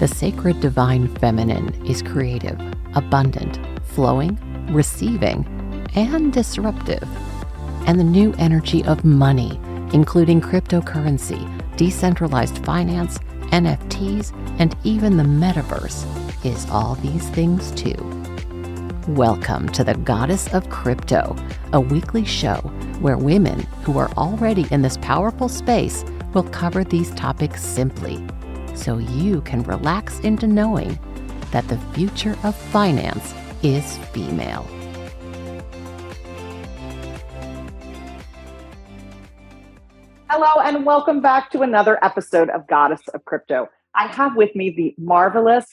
The sacred divine feminine is creative, abundant, flowing, receiving, and disruptive. And the new energy of money, including cryptocurrency, decentralized finance, NFTs, and even the metaverse, is all these things too. Welcome to the Goddess of Crypto, a weekly show where women who are already in this powerful space will cover these topics simply, so you can relax into knowing that the future of finance is female. Hello, and welcome back to another episode of Goddess of Crypto. I have with me the marvelous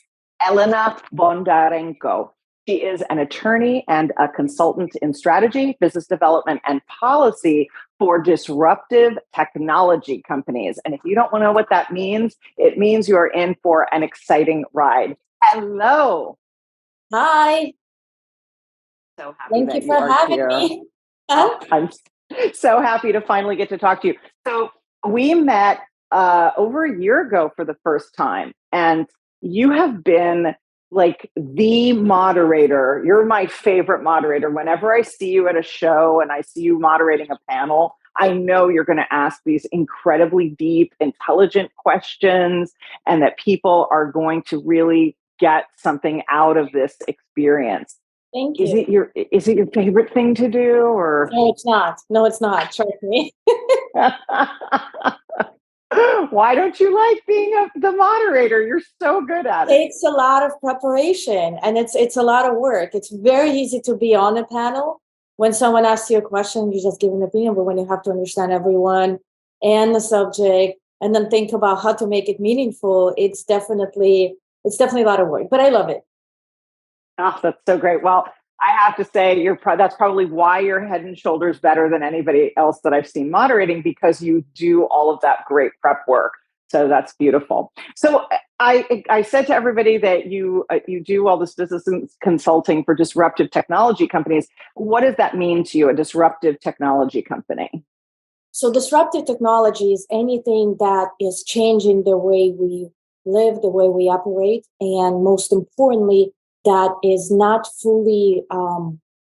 Elena Bondarenko. She is an attorney and a consultant in strategy, business development, and policy for disruptive technology companies. And if you don't know what that means, it means you are in for an exciting ride. Hello. Hi. So happy Thank that you for having here. me. I'm so happy to finally get to talk to you. So we met over a year ago for the first time, and you have been like the moderator. You're my favorite moderator. Whenever I see you at a show and I see you moderating a panel, I know you're going to ask these incredibly deep, intelligent questions, and that people are going to really get something out of this experience. Thank you. Is it your favorite thing to do, or? No, it's not. No, it's not. Trust me. Why don't you like being the moderator? You're so good at it. It takes a lot of preparation, and it's a lot of work. It's very easy to be on a panel. When someone asks you a question, you just give an opinion. But when you have to understand everyone and the subject, and then think about how to make it meaningful, it's definitely a lot of work. But I love it. Oh, that's so great. Well, I have to say, that's probably why you're head and shoulders better than anybody else that I've seen moderating, because you do all of that great prep work. So that's beautiful. So I said to everybody that you do all this business consulting for disruptive technology companies. What does that mean to you, a disruptive technology company? So disruptive technology is anything that is changing the way we live, the way we operate, and most importantly, that is not fully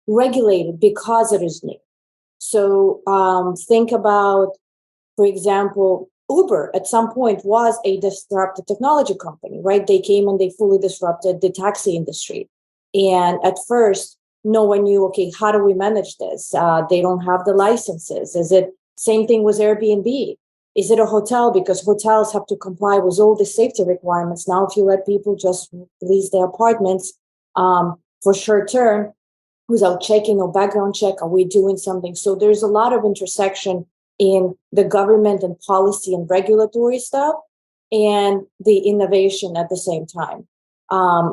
regulated because it is new. So think about, for example, Uber at some point was a disruptive technology company, right? They came and they fully disrupted the taxi industry. And at first, no one knew, okay, how do we manage this? They don't have the licenses. Is it same thing with Airbnb? Is it a hotel? Because hotels have to comply with all the safety requirements. Now, if you let people just lease their apartments, for short term, without checking or background check, are we doing something? So there's a lot of intersection in the government and policy and regulatory stuff and the innovation at the same time.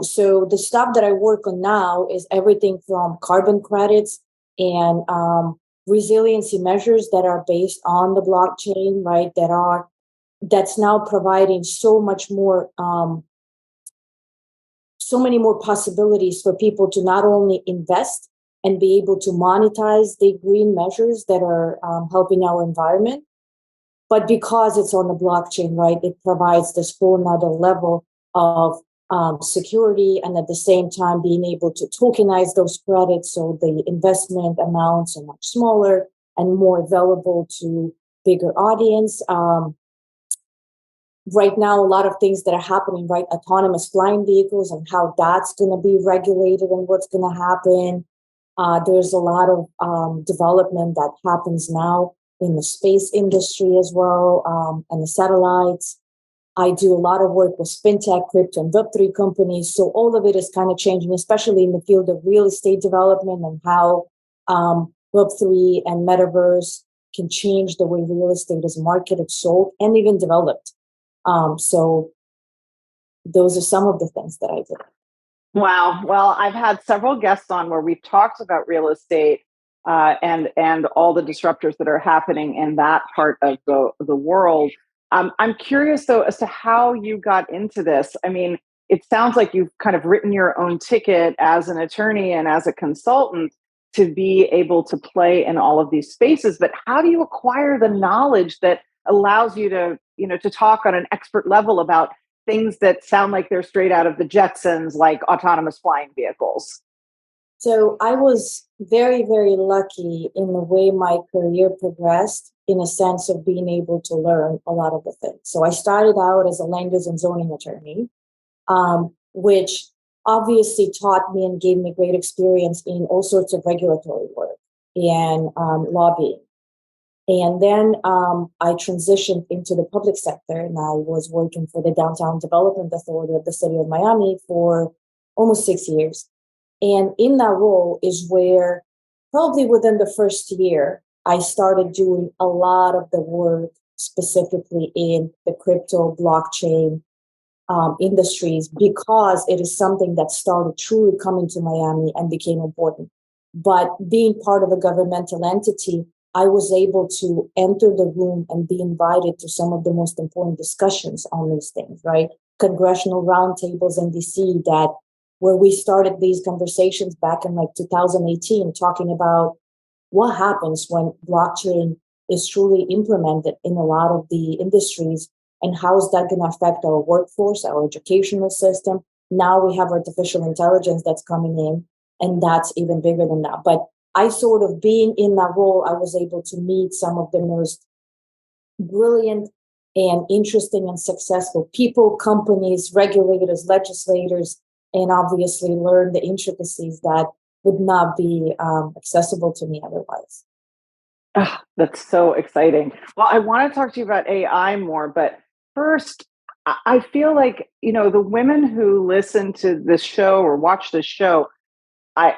So the stuff that I work on now is everything from carbon credits and resiliency measures that are based on the blockchain, right? That's now providing so much more so many more possibilities for people to not only invest and be able to monetize the green measures that are helping our environment, but because it's on the blockchain, right, it provides this whole nother level of security, and at the same time being able to tokenize those credits so the investment amounts are much smaller and more available to bigger audience. Right now, a lot of things that are happening, right? Autonomous flying vehicles and how that's going to be regulated and what's going to happen. There's a lot of development that happens now in the space industry as well, and the satellites. I do a lot of work with fintech, crypto, and Web3 companies. So all of it is kind of changing, especially in the field of real estate development and how Web3 and metaverse can change the way real estate is marketed, sold, and even developed. So those are some of the things that I do. Wow. Well, I've had several guests on where we've talked about real estate and all the disruptors that are happening in that part of the world. I'm curious, though, as to how you got into this. I mean, it sounds like you've kind of written your own ticket as an attorney and as a consultant to be able to play in all of these spaces. But how do you acquire the knowledge that allows you to, to talk on an expert level about things that sound like they're straight out of the Jetsons, like autonomous flying vehicles? So I was very, very lucky in the way my career progressed in a sense of being able to learn a lot of the things. So I started out as a land use and zoning attorney, which obviously taught me and gave me great experience in all sorts of regulatory work and lobbying. And then I transitioned into the public sector, and I was working for the Downtown Development Authority of the city of Miami for almost 6 years. And in that role is where probably within the first year, I started doing a lot of the work specifically in the crypto blockchain industries, because it is something that started truly coming to Miami and became important. But being part of a governmental entity, I was able to enter the room and be invited to some of the most important discussions on these things, right? Congressional roundtables in DC, that where we started these conversations back in like 2018, talking about what happens when blockchain is truly implemented in a lot of the industries, and how is that going to affect our workforce, our educational system. Now we have artificial intelligence that's coming in, and that's even bigger than that. But I sort of, being in that role, I was able to meet some of the most brilliant and interesting and successful people, companies, regulators, legislators, and obviously learn the intricacies that would not be accessible to me otherwise. Ah, that's so exciting. Well, I want to talk to you about AI more, but first, I feel like, the women who listen to this show or watch this show, I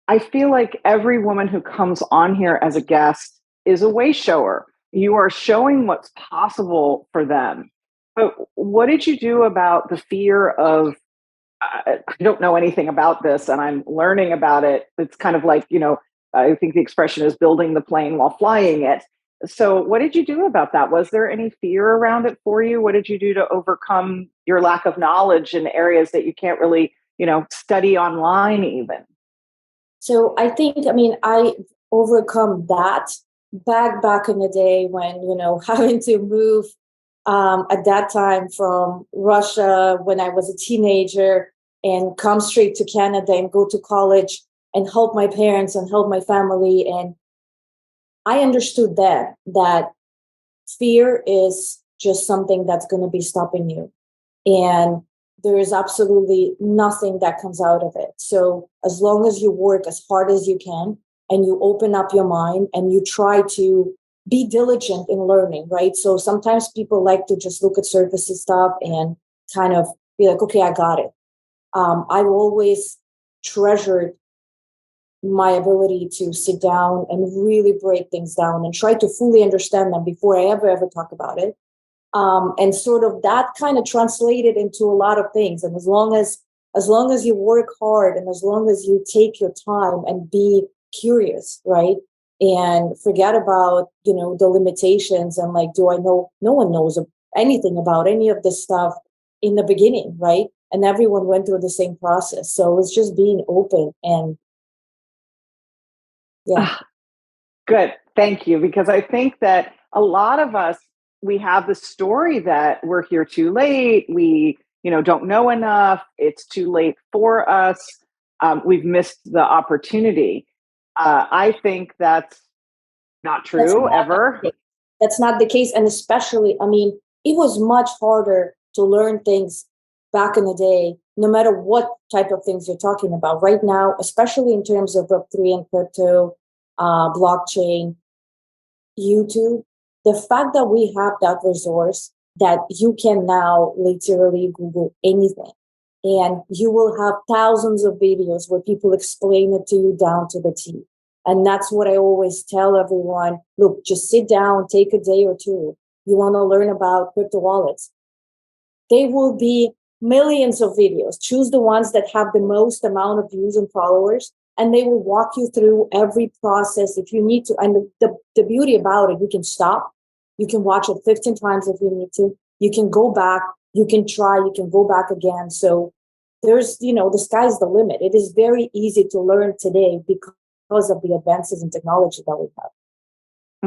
I feel like every woman who comes on here as a guest is a way shower. You are showing what's possible for them. But what did you do about the fear of, I don't know anything about this and I'm learning about it? It's kind of like, I think the expression is building the plane while flying it. So, what did you do about that? Was there any fear around it for you? What did you do to overcome your lack of knowledge in areas that you can't really, study online even? So I overcome that back in the day when, having to move at that time from Russia when I was a teenager and come straight to Canada and go to college and help my parents and help my family. And I understood that fear is just something that's going to be stopping you. And there is absolutely nothing that comes out of it. So as long as you work as hard as you can and you open up your mind and you try to be diligent in learning, right? So sometimes people like to just look at surface stuff and kind of be like, okay, I got it. I've always treasured my ability to sit down and really break things down and try to fully understand them before I ever talk about it. And sort of that kind of translated into a lot of things. And as long as you work hard and as long as you take your time and be curious, right? And forget about, the limitations and like, do I know? No one knows anything about any of this stuff in the beginning, right? And everyone went through the same process. So it's just being open and yeah. Ah, good. Thank you. Because I think that a lot of us, we have the story that we're here too late. We, don't know enough. It's too late for us. We've missed the opportunity. I think that's not That's true not ever. the case. That's not the case. And especially, it was much harder to learn things back in the day, no matter what type of things you're talking about. Right now, especially in terms of Web3 and crypto, blockchain, YouTube, the fact that we have that resource that you can now literally Google anything. And you will have thousands of videos where people explain it to you down to the T. And that's what I always tell everyone. Look, just sit down, take a day or two. You want to learn about crypto wallets. There will be millions of videos. Choose the ones that have the most amount of views and followers, and they will walk you through every process if you need to. And the beauty about it, you can stop. You can watch it 15 times if you need to. You can go back. You can try. You can go back again. So there's, the sky's the limit. It is very easy to learn today because of the advances in technology that we have.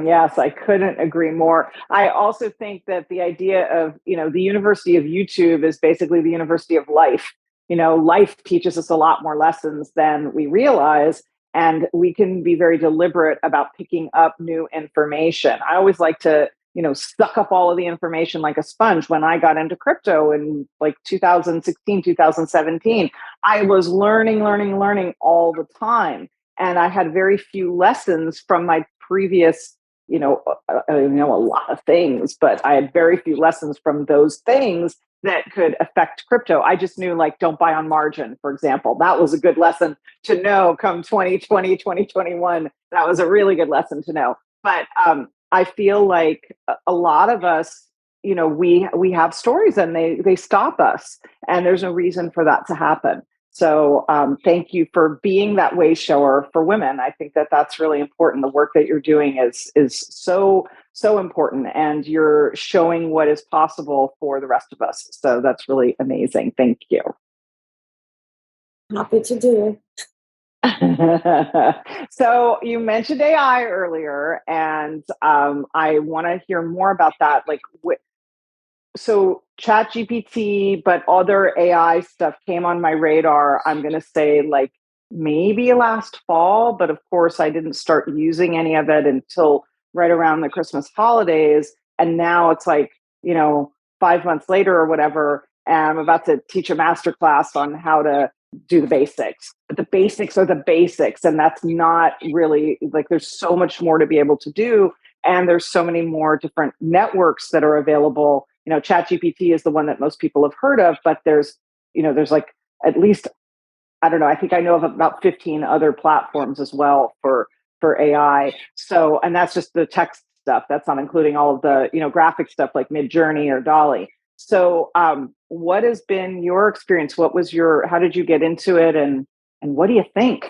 Yes, I couldn't agree more. I also think that the idea of, the University of YouTube is basically the University of life. Life teaches us a lot more lessons than we realize, and we can be very deliberate about picking up new information. I always like to, suck up all of the information like a sponge. When I got into crypto in like 2016, 2017, I was learning all the time, and I had very few lessons from my previous, I know a lot of things, but I had very few lessons from those things that could affect crypto. I just knew, like, don't buy on margin, for example. That was a good lesson to know come 2020, 2021. That was a really good lesson to know. But I feel like a lot of us, we have stories and they stop us, and there's no reason for that to happen. So thank you for being that way shower for women. I think that that's really important. The work that you're doing is so important, and you're showing what is possible for the rest of us. So that's really amazing. Thank you. Happy to do it. So you mentioned AI earlier, and I want to hear more about that. Like, so chat GPT, but other AI stuff came on my radar, I'm going to say, like, maybe last fall, but of course I didn't start using any of it until right around the Christmas holidays. And now it's like, 5 months later or whatever, and I'm about to teach a master class on how to do the basics. But the basics are the basics, and that's not really, like, there's so much more to be able to do, and there's so many more different networks that are available. ChatGPT is the one that most people have heard of, but there's like at least, I don't know, I think I know of about 15 other platforms as well for AI. So, and that's just the text stuff. That's not including all of the, graphic stuff like Midjourney or Dolly. So, what has been your experience? How did you get into it, and what do you think?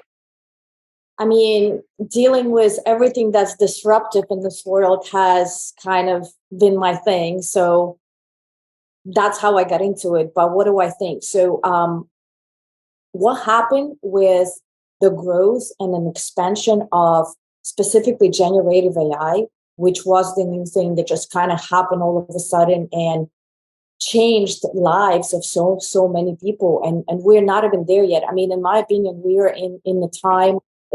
I mean, dealing with everything that's disruptive in this world has kind of been my thing. So that's how I got into it. But what do I think? So what happened with the growth and an expansion of specifically generative AI, which was the new thing that just kind of happened all of a sudden and changed lives of so many people, and we're not even there yet. I mean, in my opinion, we're in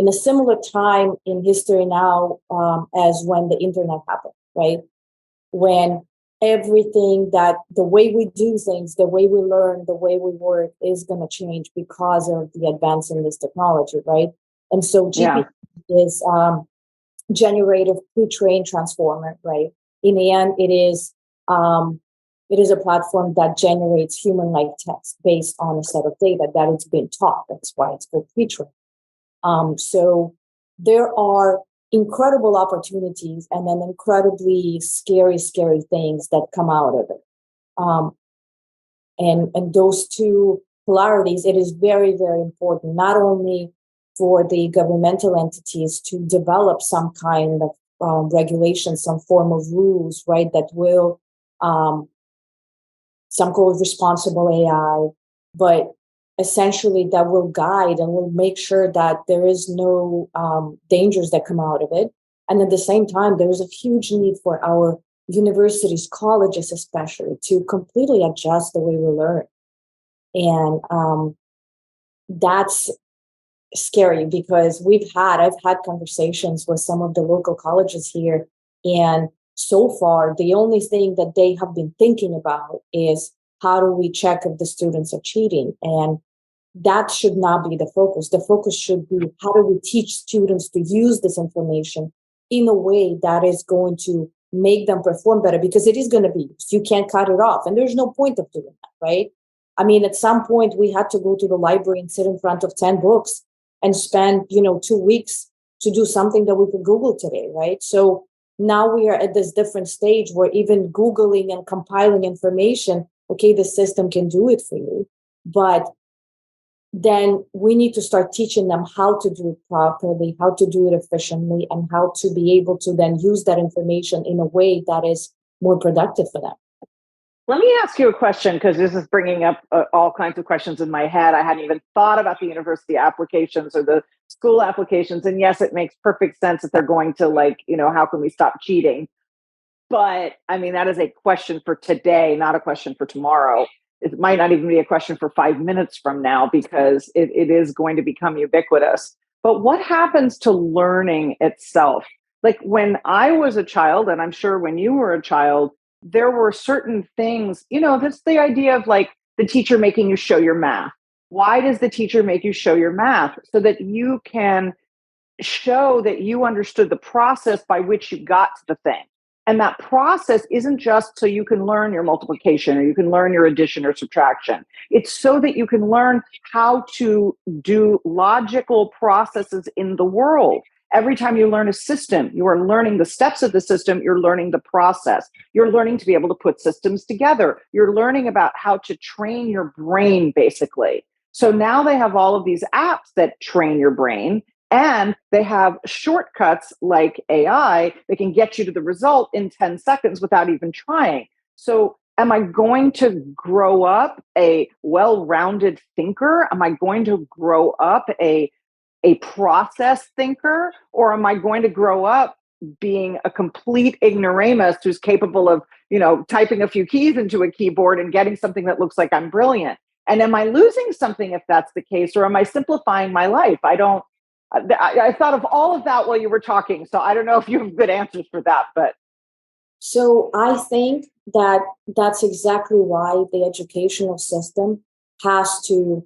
a similar time in history now as when the internet happened, right? When everything, that the way we do things, the way we learn, the way we work is going to change because of the advance in this technology, right? And so GPT is generative pre-trained transformer, right? In the end, it is a platform that generates human-like text based on a set of data that it's been taught. That's why it's called pre-trained. So there are incredible opportunities and then incredibly scary things that come out of it. And those two polarities, it is very, very important, not only for the governmental entities to develop some kind of regulation, some form of rules, right, that will, some call it responsible AI, but essentially that will guide and will make sure that there is no dangers that come out of it. And at the same time, there is a huge need for our universities, colleges especially, to completely adjust the way we learn. And that's scary because I've had conversations with some of the local colleges here, and so far, the only thing that they have been thinking about is how do we check if the students are cheating? And that should not be the focus. The focus should be how do we teach students to use this information in a way that is going to make them perform better, because it is going to be used. You can't cut it off. And there's no point of doing that, right? I mean, at some point, we had to go to the library and sit in front of 10 books and spend, 2 weeks to do something that we could Google today, right? So now we are at this different stage where even Googling and compiling information, okay, the system can do it for you, but then we need to start teaching them how to do it properly, how to do it efficiently, and how to be able to then use that information in a way that is more productive for them. Let me ask you a question, because this is bringing up all kinds of questions in my head. I hadn't even thought about the university applications or the school applications. And yes, it makes perfect sense that they're going to, like, how can we stop cheating? But I mean, that is a question for today, not a question for tomorrow. It might not even be a question for 5 minutes from now, because it is going to become ubiquitous. But what happens to learning itself? Like when I was a child, and I'm sure when you were a child, there were certain things, that's the idea of like the teacher making you show your math. Why does the teacher make you show your math? So that you can show that you understood the process by which you got to the thing. And that process isn't just so you can learn your multiplication or you can learn your addition or subtraction. It's so that you can learn how to do logical processes in the world. Every time you learn a system, you are learning the steps of the system, you're learning the process. You're learning to be able to put systems together. You're learning about how to train your brain, basically. So now they have all of these apps that train your brain, and they have shortcuts like AI that can get you to the result in 10 seconds without even trying. So am I going to grow up a well-rounded thinker? Am I going to grow up a process thinker? Or am I going to grow up being a complete ignoramus who's capable of, typing a few keys into a keyboard and getting something that looks like I'm brilliant? And am I losing something if that's the case? Or am I simplifying my life? I thought of all of that while you were talking. So I don't know if you have good answers for that, but. So I think that that's exactly why the educational system has to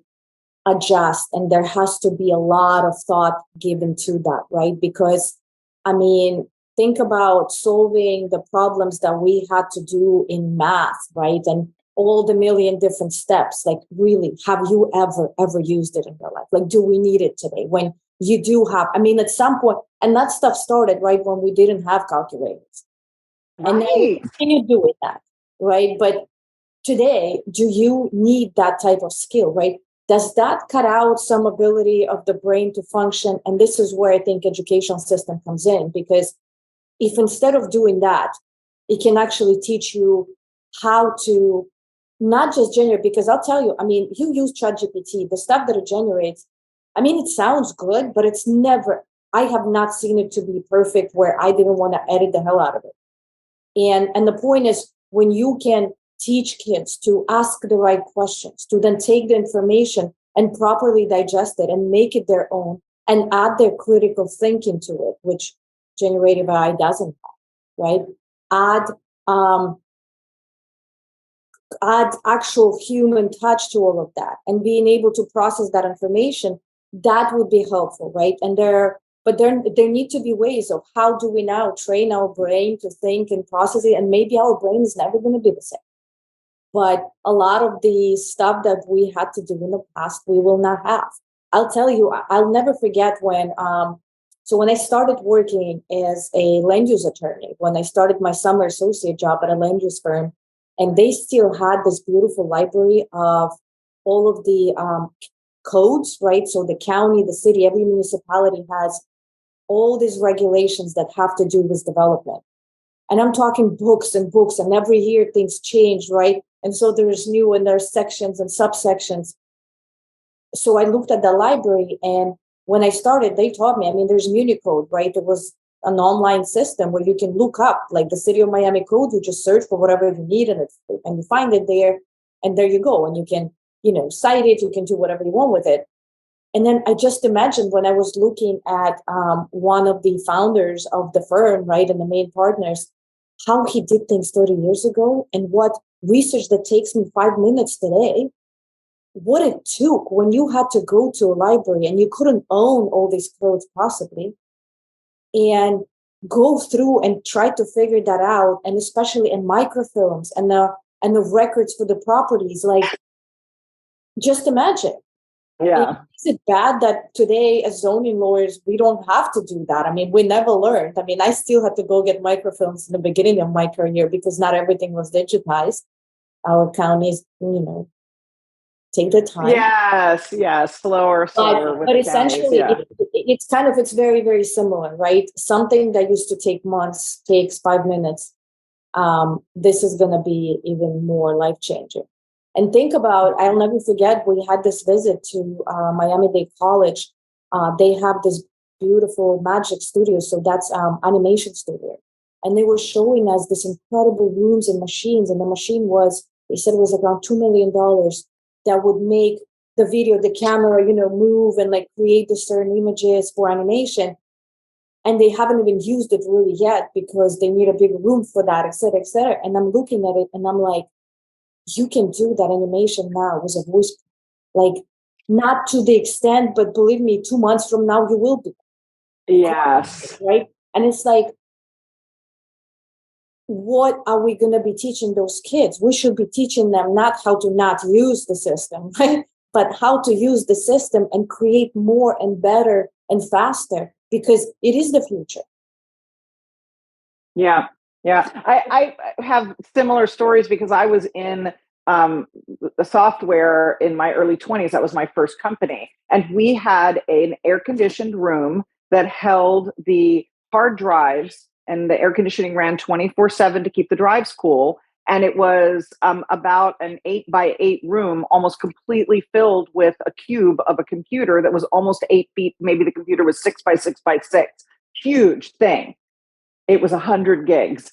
adjust, and there has to be a lot of thought given to that, right? Because, I mean, think about solving the problems that we had to do in math, right? And all the million different steps. Like, really, have you ever used it in your life? Like, do we need it today? When you do have, I mean, at some point, and that stuff started right when we didn't have calculators. Right. And then we continue doing that, right? But today, do you need that type of skill, right? Does that cut out some ability of the brain to function? And this is where I think education system comes in, because if instead of doing that, it can actually teach you how to not just generate, because I'll tell you, I mean, you use ChatGPT, the stuff that it generates, I mean, it sounds good, but it's never, I have not seen it to be perfect where I didn't want to edit the hell out of it. And the point is, when you can teach kids to ask the right questions, to then take the information and properly digest it and make it their own and add their critical thinking to it, which generative AI doesn't have, right? Add actual human touch to all of that and being able to process that information, that would be helpful, right? And there need to be ways of how do we now train our brain to think and process it, and maybe our brain is never going to be the same. But a lot of the stuff that we had to do in the past, we will not have. I'll tell you, I'll never forget when I started working as a land use attorney, when I started my summer associate job at a land use firm, and they still had this beautiful library of all of the codes, right? So the county, the city, every municipality has all these regulations that have to do with development. And I'm talking books and books, and every year things change, right? And so there's new and there's sections and subsections. So I looked at the library, and when I started, they taught me, I mean, there's Municode, right? There was an online system where you can look up like the City of Miami code, you just search for whatever you need and you find it there, and there you go. And you can, cite it, you can do whatever you want with it. And then I just imagined when I was looking at one of the founders of the firm, right, and the main partners, how he did things 30 years ago and what research that takes me 5 minutes today, what it took when you had to go to a library and you couldn't own all these codes possibly, and go through and try to figure that out, and especially in microfilms and the records for the properties, like, just imagine. Yeah. Is it bad that today as zoning lawyers, we don't have to do that? I mean, we never learned. I mean, I still had to go get microfilms in the beginning of my career because not everything was digitized. Our counties, take the time. Yes. Slower. But essentially, it's very, very similar, right? Something that used to take months takes 5 minutes. this is going to be even more life-changing. And think about, I'll never forget, we had this visit to Miami-Dade College. They have this beautiful magic studio. So that's animation studio. And they were showing us this incredible rooms and machines. And the machine was, they said it was around $2 million that would make the video, the camera, move and like create the certain images for animation. And they haven't even used it really yet because they need a bigger room for that, et cetera, et cetera. And I'm looking at it and I'm like, you can do that animation now with a voice, like not to the extent, but believe me, 2 months from now, you will be. Yes. Right. And it's like, what are we going to be teaching those kids? We should be teaching them not how to not use the system, right? But how to use the system and create more and better and faster, because it is the future. Yeah. Yeah. I have similar stories because I was in the software in my early 20s. That was my first company. And we had an air conditioned room that held the hard drives, and the air conditioning ran 24/7 to keep the drives cool. And it was about an 8x8 room, almost completely filled with a cube of a computer that was almost 8 feet. Maybe the computer was 6x6x6. Huge thing. It was 100 gigs.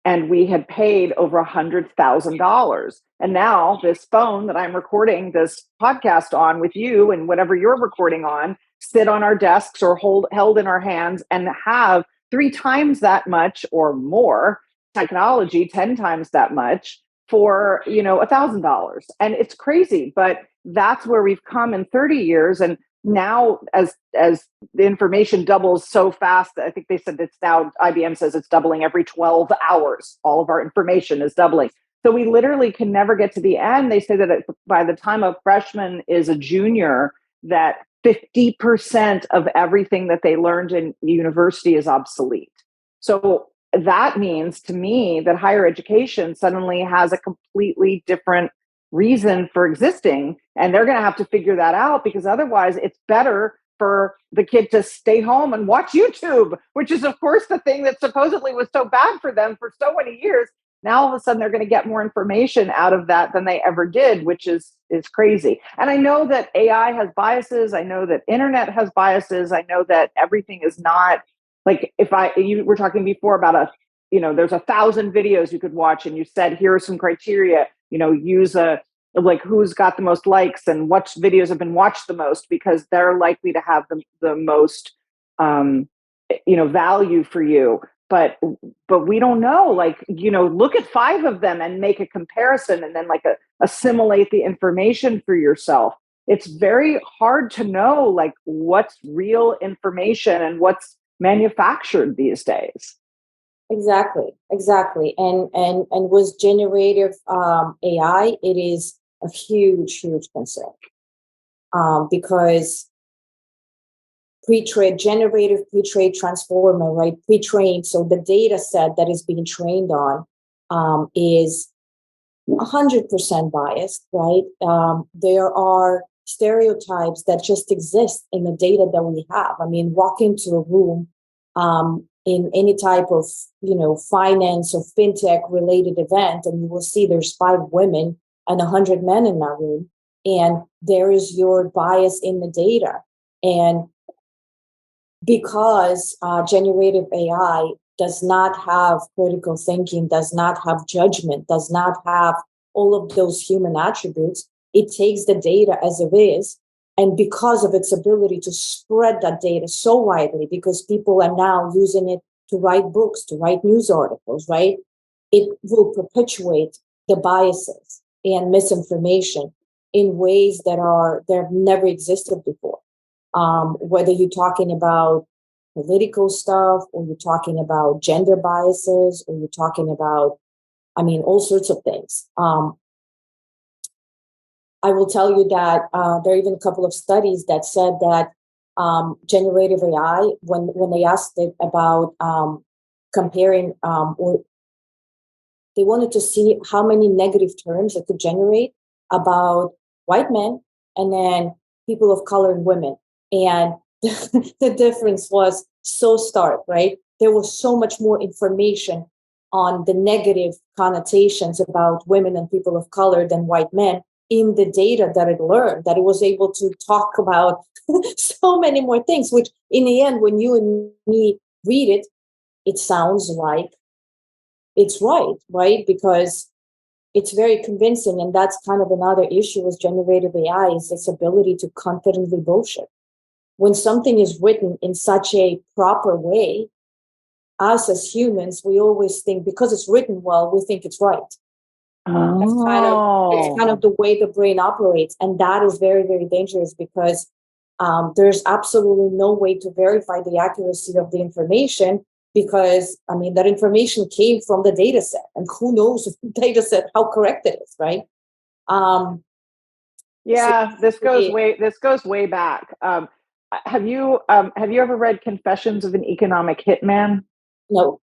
And we had paid over $100,000. And now this phone that I'm recording this podcast on with you and whatever you're recording on sit on our desks or held in our hands and have 3 times that much or more technology, 10 times that much for, $1,000. And it's crazy, but that's where we've come in 30 years. And now as the information doubles so fast, I think they said it's now, IBM says it's doubling every 12 hours. All of our information is doubling. So we literally can never get to the end. They say that by the time a freshman is a junior, that 50% of everything that they learned in university is obsolete. So that means to me that higher education suddenly has a completely different reason for existing. And they're going to have to figure that out, because otherwise it's better for the kid to stay home and watch YouTube, which is, of course, the thing that supposedly was so bad for them for so many years. Now, all of a sudden, they're going to get more information out of that than they ever did, which is crazy. And I know that AI has biases. I know that internet has biases. I know that everything is not like, you were talking before about there's 1,000 videos you could watch, and you said, here are some criteria, use like who's got the most likes and what videos have been watched the most, because they're likely to have the most, value for you. But we don't know, look at 5 of them and make a comparison, and then assimilate the information for yourself. It's very hard to know what's real information and what's manufactured these days. Exactly. And with generative AI, it is a huge concern, because generative pre-trained transformer, right? Pre-trained. So the data set that is being trained on is 100% biased, right? There are stereotypes that just exist in the data that we have. I mean, walk into a room in any type of, finance or fintech related event, and you will see there's 5 women and 100 men in that room. And there is your bias in the data. And because generative AI does not have critical thinking, does not have judgment, does not have all of those human attributes, it takes the data as it is. And because of its ability to spread that data so widely, because people are now using it to write books, to write news articles, right? It will perpetuate the biases and misinformation in ways that have never existed before. Whether you're talking about political stuff, or you're talking about gender biases, or you're talking about, all sorts of things. I will tell you that there are even a couple of studies that said that generative AI, when they asked it about comparing, or they wanted to see how many negative terms it could generate about white men and then people of color and women. And the difference was so stark, right? There was so much more information on the negative connotations about women and people of color than white men in the data that it learned, that it was able to talk about so many more things, which in the end, when you and me read it, it sounds like it's right? Because it's very convincing. And that's kind of another issue with generative AI, is its ability to confidently bullshit. When something is written in such a proper way, us as humans, we always think because it's written well, we think it's right. It's kind of the way the brain operates. And that is very, very dangerous because there's absolutely no way to verify the accuracy of the information, because that information came from the data set, and who knows if the data set, how correct it is, right? This goes way back. Have you ever read Confessions of an Economic Hitman? No.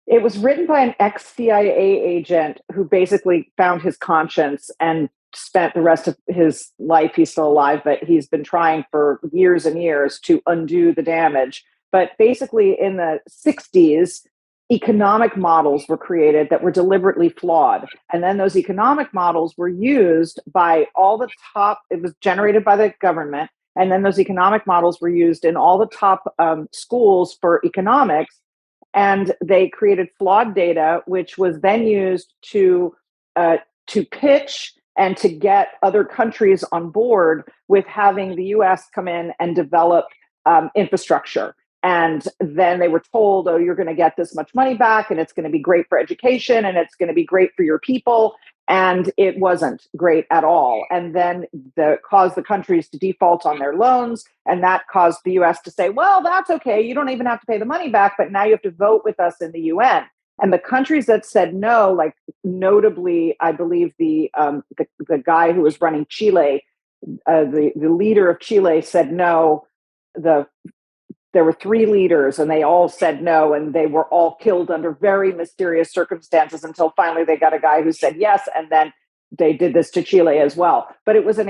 It was written by an ex-CIA agent who basically found his conscience and spent the rest of his life, he's still alive, but he's been trying for years and years to undo the damage. But basically in the 60s, economic models were created that were deliberately flawed. And then those economic models were used by all the top, it was generated by the government. And then those economic models were used in all the top schools for economics. And they created flawed data, which was then used to pitch and to get other countries on board with having the US come in and develop infrastructure. And then they were told, oh, you're going to get this much money back, and it's going to be great for education, and it's going to be great for your people. And it wasn't great at all. And then caused the countries to default on their loans. And that caused the US to say, well, that's okay. You don't even have to pay the money back, but now you have to vote with us in the UN. And the countries that said no, like notably, I believe the guy who was running Chile, the leader of Chile said no. There were 3 leaders and they all said no, and they were all killed under very mysterious circumstances until finally they got a guy who said yes. And then they did this to Chile as well. But it was an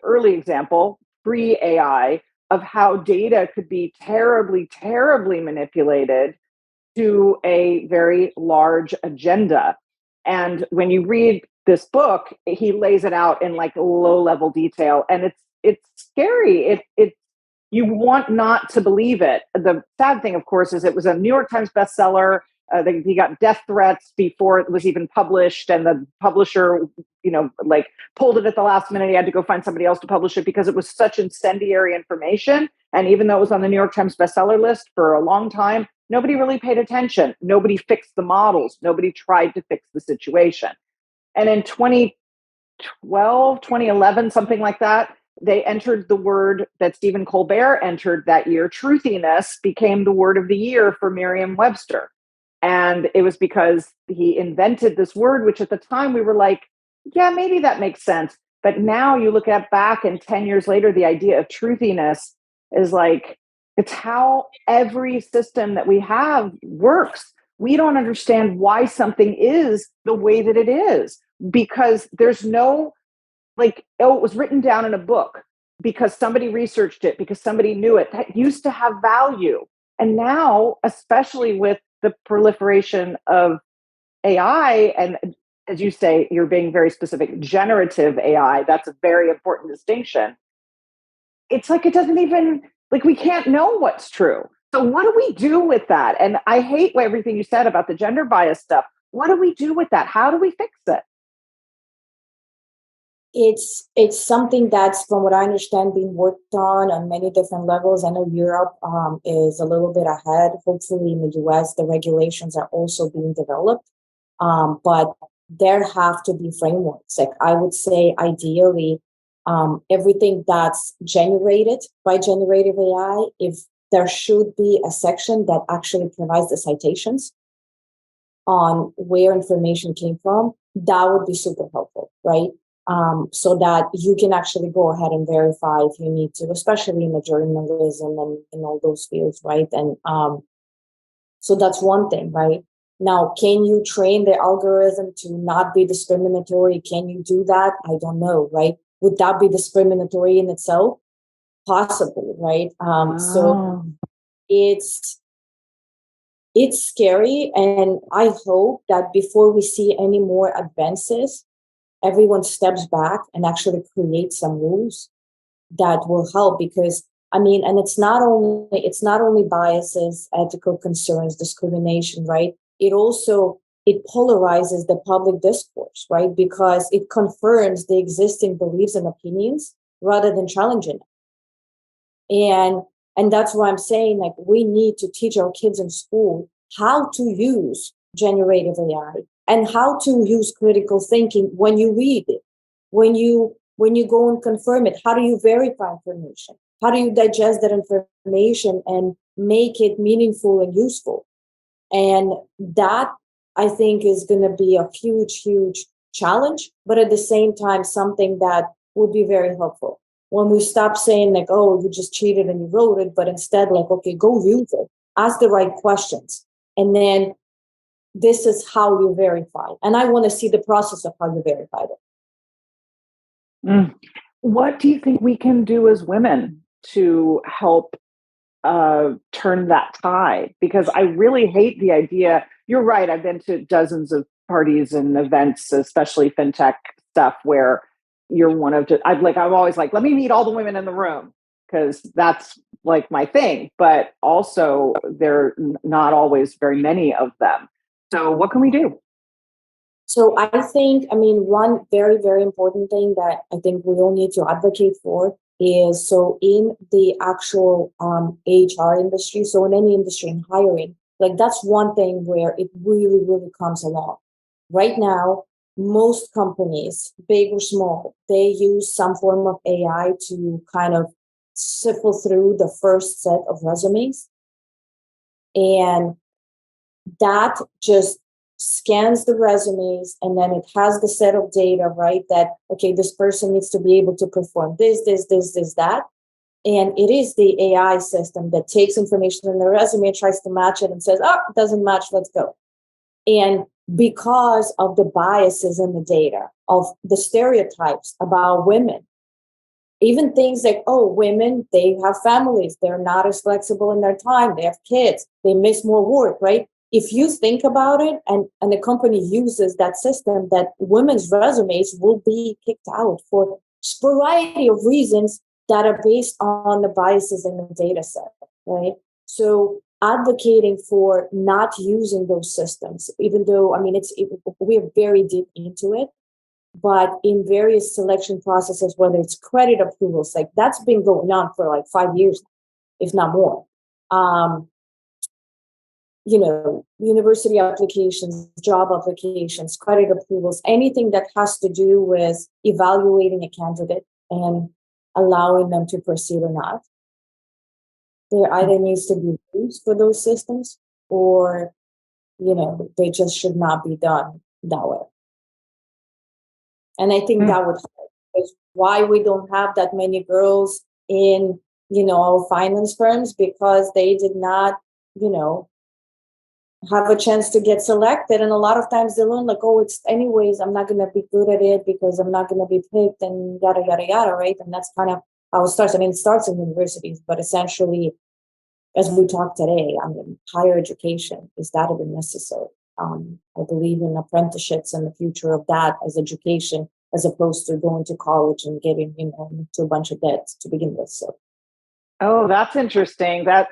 early example, pre-AI, of how data could be terribly, terribly manipulated to a very large agenda. And when you read this book, he lays it out in like low level detail, and it's scary. You want not to believe it. The sad thing, of course, is it was a New York Times bestseller. He got death threats before it was even published, and the publisher, pulled it at the last minute. He had to go find somebody else to publish it because it was such incendiary information. And even though it was on the New York Times bestseller list for a long time, nobody really paid attention. Nobody fixed the models. Nobody tried to fix the situation. And in 2012, 2011, something like that, they entered the word that Stephen Colbert entered that year. Truthiness became the word of the year for Merriam-Webster. And it was because he invented this word, which at the time we were like, yeah, maybe that makes sense. But now you look back and 10 years later, the idea of truthiness is like, it's how every system that we have works. We don't understand why something is the way that it is, because there's no it was written down in a book because somebody researched it, because somebody knew it. That used to have value. And now, especially with the proliferation of AI, and as you say, you're being very specific, generative AI, that's a very important distinction. It's like it doesn't even, we can't know what's true. So what do we do with that? And I hate everything you said about the gender bias stuff. What do we do with that? How do we fix it? It's something that's, from what I understand, being worked on many different levels. I know Europe is a little bit ahead. Hopefully in the US, the regulations are also being developed. But there have to be frameworks. Like I would say, ideally, everything that's generated by generative AI, if there should be a section that actually provides the citations on where information came from, that would be super helpful, right? So that you can actually go ahead and verify if you need to, especially in the journalism and in all those fields, right? And so that's one thing, right? Now, can you train the algorithm to not be discriminatory? Can you do that? I don't know, right? Would that be discriminatory in itself? Possibly, right? So it's it's scary. And I hope that before we see any more advances, everyone steps back and actually creates some rules that will help. Because I mean, and it's not only biases, ethical concerns, discrimination, right? It polarizes the public discourse, right? Because it confirms the existing beliefs and opinions rather than challenging it. And that's why I'm saying, like, we need to teach our kids in school how to use generative AI and how to use critical thinking when you read it, when you go and confirm it. How do you verify information? How do you digest that information and make it meaningful and useful? And that, I think, is going to be a huge, huge challenge, but at the same time, something that would be very helpful. When we stop saying, like, oh, you just cheated and you wrote it, but instead, like, okay, go use it, ask the right questions. And then this is how you verify. And I want to see the process of how you verified it. What do you think we can do as women to help turn that tide? Because I really hate the idea. You're right. I've been to dozens of parties and events, especially fintech stuff, where you're one of just, I'm always like, let me meet all the women in the room, because that's like my thing. But also, there are not always very many of them. So what can we do? So I think, I mean, one very, very important thing that I think we all need to advocate for is, so in the actual HR industry, so in any industry in hiring, like, that's one thing where it really, really comes along. Right now, most companies, big or small, they use some form of AI to kind of sift through the first set of resumes. And that just scans the resumes, and then it has the set of data, right? That, okay, this person needs to be able to perform this, that. And it is the AI system that takes information in the resume, tries to match it, and says, oh, it doesn't match, let's go. And because of the biases in the data, of the stereotypes about women, even things like, oh, women, they have families, they're not as flexible in their time, they have kids, they miss more work, right? If you think about it, and the company uses that system, that women's resumes will be kicked out for a variety of reasons that are based on the biases in the data set, right? So advocating for not using those systems, even though, I mean, we're very deep into it, but in various selection processes, whether it's credit approvals, like, that's been going on for like 5 years, if not more. University applications, job applications, credit approvals, anything that has to do with evaluating a candidate and allowing them to proceed or not. There either needs to be rules for those systems, or, they just should not be done that way. And I think that would help. Is why we don't have that many girls in, our finance firms, because they did not, have a chance to get selected. And a lot of times they learn, like, oh, it's anyways, I'm not going to be good at it because I'm not going to be picked, and yada, yada, yada, right? And that's kind of how it starts. I mean, it starts in universities, but essentially, as we talk today, I mean, higher education, is that even necessary? I believe in apprenticeships and the future of that as education, as opposed to going to college and getting, into a bunch of debt to begin with. So. Oh, that's interesting. That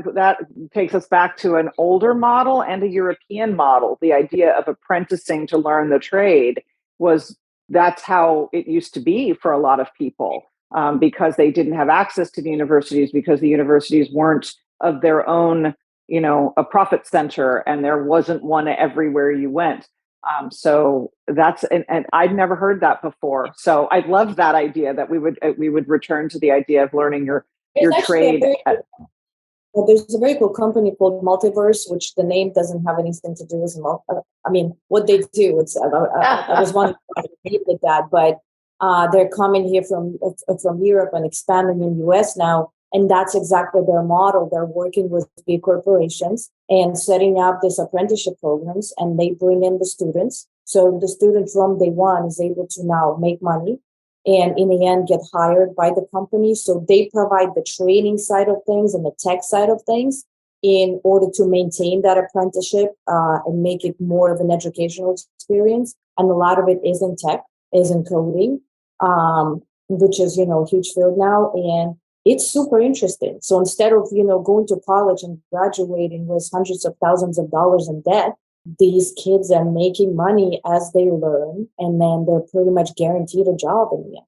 takes us back to an older model and a European model. The idea of apprenticing to learn the trade that's how it used to be for a lot of people, because they didn't have access to the universities, because the universities weren't of their own, a profit center, and there wasn't one everywhere you went. So that's, and I'd never heard that before. So I love that idea that we would return to the idea of learning your trade. There's a very cool company called Multiverse, which the name doesn't have anything to do with, I mean, what they do. It's I was wondering why they did that, but they're coming here from Europe and expanding in the US now, and that's exactly their model. They're working with big corporations and setting up these apprenticeship programs, and they bring in the students. So the student from day one is able to now make money, and in the end get hired by the company. So they provide the training side of things and the tech side of things. in order to maintain that apprenticeship and make it more of an educational experience. And a lot of it is in tech, is in coding, which is, a huge field now. And it's super interesting. So instead of, going to college and graduating with hundreds of thousands of dollars in debt, these kids are making money as they learn, and then they're pretty much guaranteed a job in the end.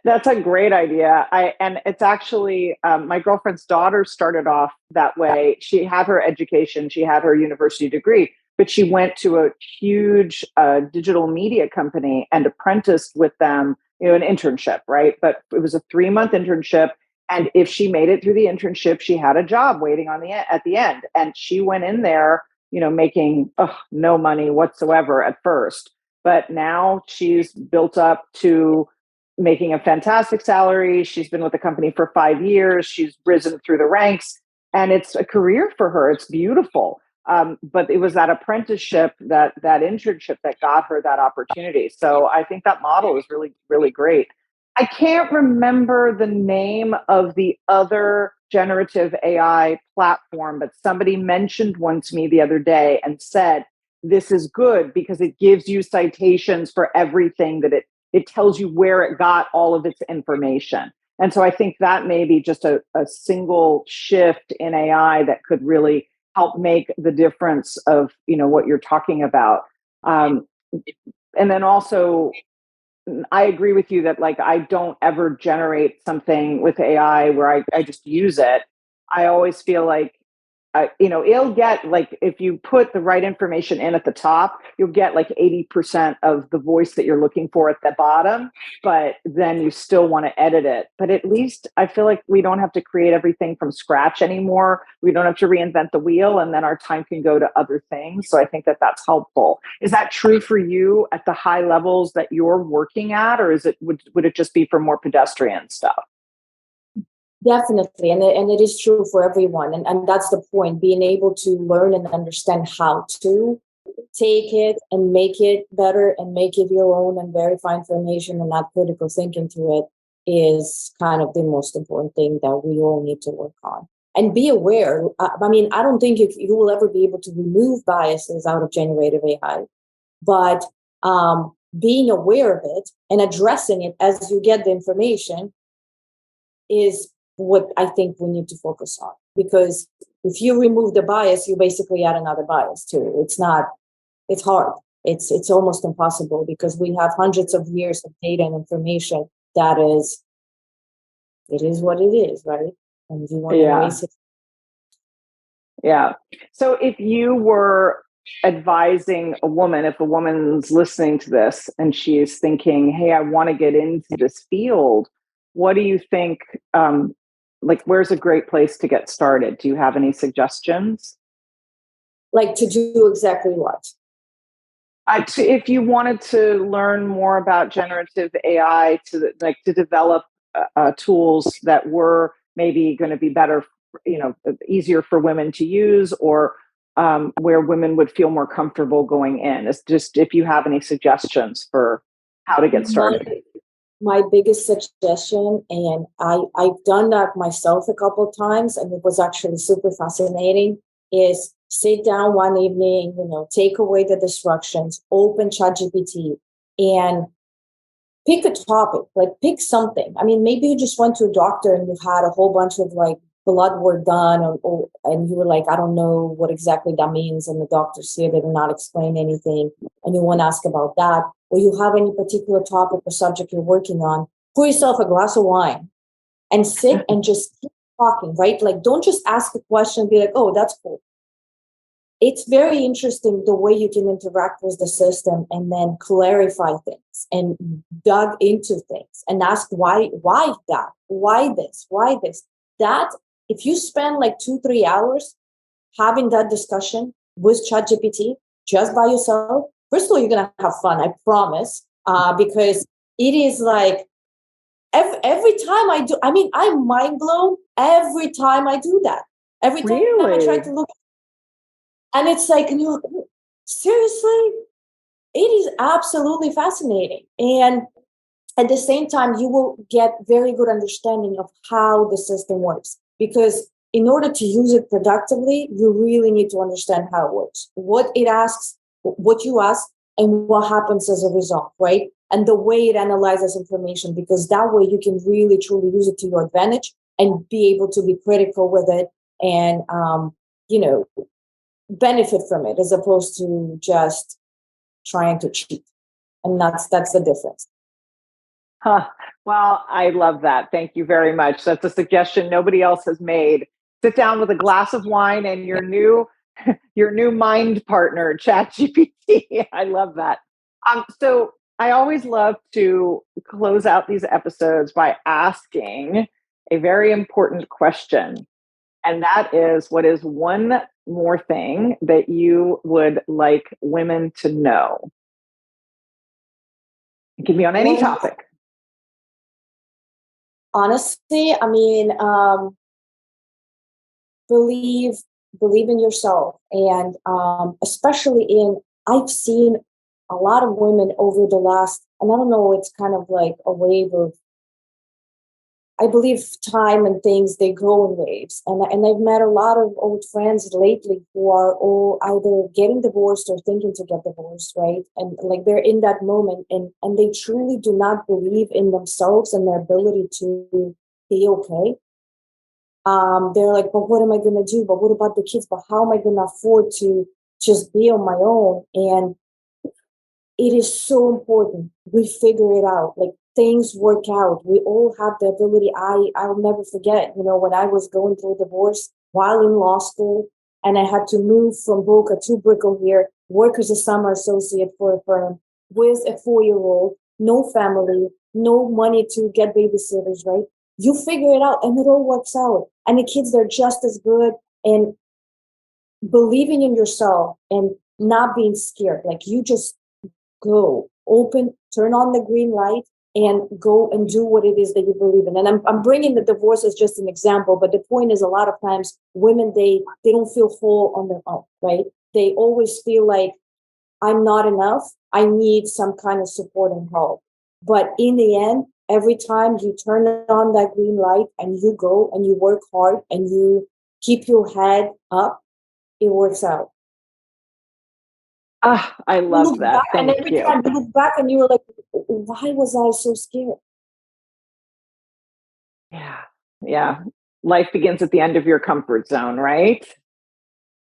That's a great idea. And it's actually my girlfriend's daughter started off that way. She had her education, she had her university degree, but she went to a huge digital media company and apprenticed with them, an internship, right? But it was a 3-month internship. And if she made it through the internship, she had a job waiting at the end. And she went in there, making no money whatsoever at first. But now she's built up to making a fantastic salary. She's been with the company for 5 years. She's risen through the ranks, and it's a career for her. It's beautiful. But it was that apprenticeship, that internship that got her that opportunity. So I think that model is really, really great. I can't remember the name of the other generative AI platform, but somebody mentioned one to me the other day and said, this is good because it gives you citations for everything that it tells you where it got all of its information. And so I think that may be just a single shift in AI that could really help make the difference of, what you're talking about. And then also, I agree with you that I don't ever generate something with AI where I just use it. I always feel like, it'll get if you put the right information in at the top, you'll get 80% of the voice that you're looking for at the bottom, but then you still want to edit it. But at least I feel like we don't have to create everything from scratch anymore. We don't have to reinvent the wheel, and then our time can go to other things. So I think that that's helpful. Is that true for you at the high levels that you're working at, or would it just be for more pedestrian stuff? Definitely. And it is true for everyone. And that's the point, being able to learn and understand how to take it and make it better and make it your own and verify information and add critical thinking to it is kind of the most important thing that we all need to work on. And be aware. I don't think you will ever be able to remove biases out of generative AI, but being aware of it and addressing it as you get the information is what I think we need to focus on. Because if you remove the bias, you basically add another bias too. It's hard. It's almost impossible because we have hundreds of years of data and information it is what it is, right? And you want to erase it. Yeah. So if you were advising a woman, if a woman's listening to this and she is thinking, hey, I want to get into this field, what do you think, where's a great place to get started? Do you have any suggestions? To do exactly what? If you wanted to learn more about generative AI, to develop tools that were maybe going to be better, easier for women to use, or where women would feel more comfortable going in. It's just if you have any suggestions for how to get started. My biggest suggestion, and I've done that myself a couple of times, and it was actually super fascinating, is sit down one evening, take away the distractions, open ChatGPT, and pick a topic, pick something. Maybe you just went to a doctor and you had a whole bunch of blood work done, and you were I don't know what exactly that means, and the doctor's here, they did not explain anything, and you want to ask about that, or you have any particular topic or subject you're working on, pour yourself a glass of wine and sit and just keep talking, right? Don't just ask a question and be like, oh, that's cool. It's very interesting the way you can interact with the system and then clarify things and dug into things and ask why that, why this. That, if you spend 2-3 hours having that discussion with ChatGPT just by yourself, first of all, you're going to have fun, I promise, because it is every time I do, I'm mind blown every time I do that. Every time I try to look, and it's and you're seriously, it is absolutely fascinating. And at the same time, you will get very good understanding of how the system works. Because in order to use it productively, you really need to understand how it works, what it asks, what you ask, and what happens as a result, right? And the way it analyzes information, because that way you can really truly use it to your advantage and be able to be critical with it and, benefit from it as opposed to just trying to cheat. And that's the difference. Huh. Well, I love that. Thank you very much. That's a suggestion nobody else has made. Sit down with a glass of wine and your new mind partner, ChatGPT. I love that. So I always love to close out these episodes by asking a very important question. And that is, what is one more thing that you would like women to know? It can be on any topic. Honestly, I mean, believe in yourself, and especially I've seen a lot of women over the last, and I don't know, it's kind of like a wave of, I believe time and things, they go in waves. And I've met a lot of old friends lately who are all either getting divorced or thinking to get divorced, right? And like they're in that moment and they truly do not believe in themselves and their ability to be okay. They're like, but what am I going to do? But what about the kids? But how am I going to afford to just be on my own? And it is so important we figure it out. Like, things work out. We all have the ability. I'll never forget, when I was going through a divorce while in law school, and I had to move from Boca to Brickell here, work as a summer associate for a firm with a 4-year-old, no family, no money to get babysitters, right? You figure it out and it all works out. And the kids, they're just as good. And believing in yourself and not being scared. Like, you just go, open, turn on the green light, and go and do what it is that you believe in. And I'm bringing the divorce as just an example, but the point is, a lot of times women, they don't feel whole on their own, right? They always feel like, I'm not enough. I need some kind of support and help. But in the end, every time you turn on that green light and you go and you work hard and you keep your head up, it works out. I love that. Thank you. And every time you look back and you were like, why was I so scared? Yeah. Life begins at the end of your comfort zone, right?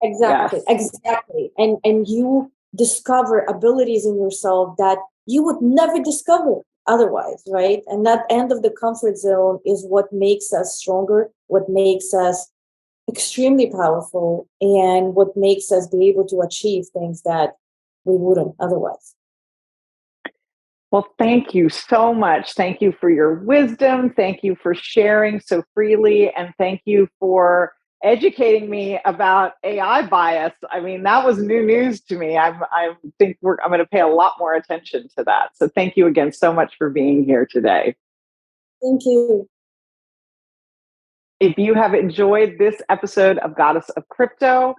Exactly. Yes. Exactly. And you discover abilities in yourself that you would never discover otherwise, right? And that end of the comfort zone is what makes us stronger, what makes us extremely powerful, and what makes us be able to achieve things that we wouldn't otherwise. Well, thank you so much. Thank you for your wisdom. Thank you for sharing so freely. And thank you for educating me about AI bias. I mean, that was new news to me. I think I'm going to pay a lot more attention to that. So thank you again so much for being here today. Thank you. If you have enjoyed this episode of Goddess of Crypto,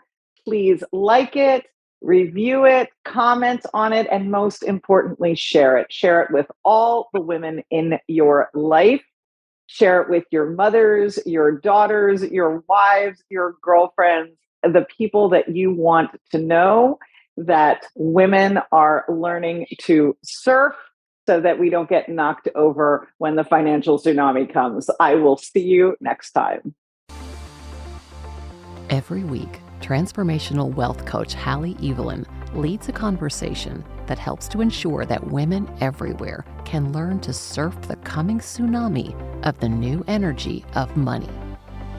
please like it, review it, comment on it, and most importantly, share it. Share it with all the women in your life. Share it with your mothers, your daughters, your wives, your girlfriends, the people that you want to know that women are learning to surf so that we don't get knocked over when the financial tsunami comes. I will see you next time. Every week, transformational wealth coach Hallie Evelyn leads a conversation that helps to ensure that women everywhere can learn to surf the coming tsunami of the new energy of money.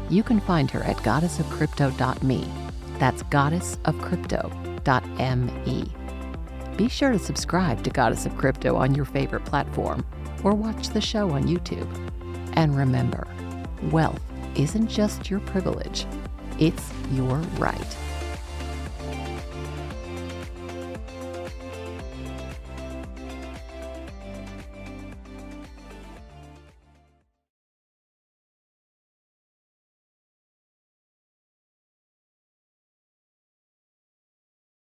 You can find her at goddessofcrypto.me. That's goddessofcrypto.me. Be sure to subscribe to Goddess of Crypto on your favorite platform or watch the show on YouTube. And remember, wealth isn't just your privilege, it's your right.